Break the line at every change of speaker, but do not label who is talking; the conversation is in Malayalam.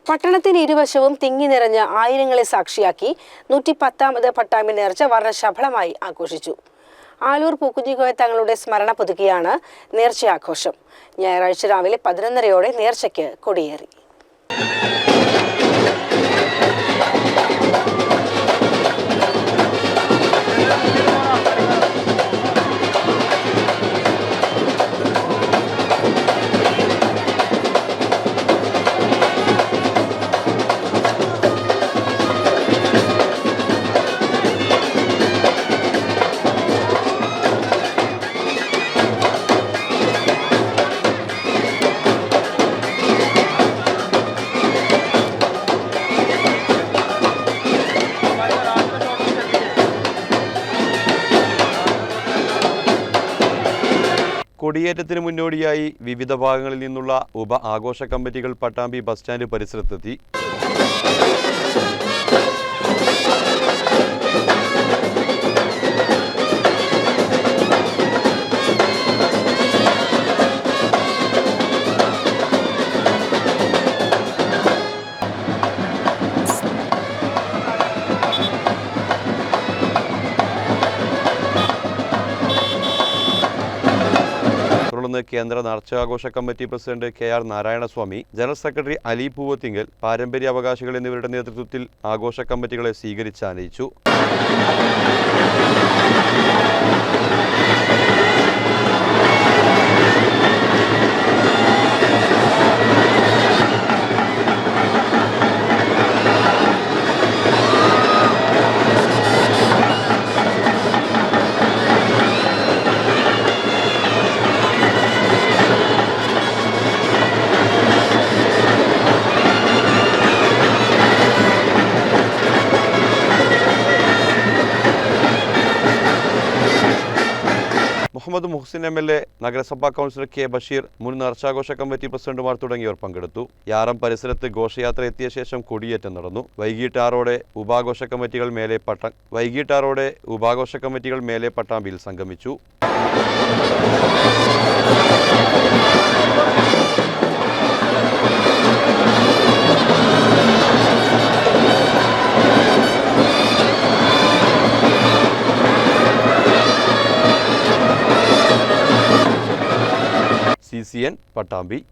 പട്ടണത്തിന് ഇരുവശവും തിങ്ങി നിറഞ്ഞ ആയിരങ്ങളെ സാക്ഷിയാക്കി 110ാമത് പട്ടാമ്പി നേർച്ച വർണ്ണശബളമായി ആഘോഷിച്ചു. ആലൂർ പൂക്കുഞ്ഞിക്കോയ തങ്ങളുടെ സ്മരണ പുതുക്കിയാണ് നേർച്ചയാഘോഷം. ഞായറാഴ്ച രാവിലെ 11:30 നേർച്ചയ്ക്ക് കൊടിയേറി.
കൊടിയേറ്റത്തിന് മുന്നോടിയായി വിവിധ ഭാഗങ്ങളിൽ നിന്നുള്ള ആഘോഷ കമ്മിറ്റികൾ പട്ടാമ്പി ബസ് സ്റ്റാൻഡ് പരിസരത്തെത്തി. തുടർന്ന് കേന്ദ്ര നേർച്ചാഘോഷ committee president KR Narayanaswamy, general secretary Ali Poovathinkal, പാരമ്പര്യ അവകാശികൾ എന്നിവരുടെ നേതൃത്വത്തിൽ ആഘോഷ കമ്മിറ്റികളെ സ്വീകരിച്ചാനയിച്ചു. മുഹമ്മദ് മുഹ്സിൻ MLA, നഗരസഭാ കൗൺസിലർ K ബഷീർ, മുൻ നേർച്ചാഘോഷ കമ്മിറ്റി പ്രസിഡന്റുമാർ തുടങ്ങിയവർ പങ്കെടുത്തു. യാറം പരിസരത്ത് ഘോഷയാത്ര എത്തിയ ശേഷം കൊടിയേറ്റം നടന്നു. വൈകിട്ട് 6 ഉപാഘോഷ കമ്മിറ്റികൾ മേലെ പട്ടാമ്പിയിൽ സംഗമിച്ചു. CCN പട്ടാമ്പി.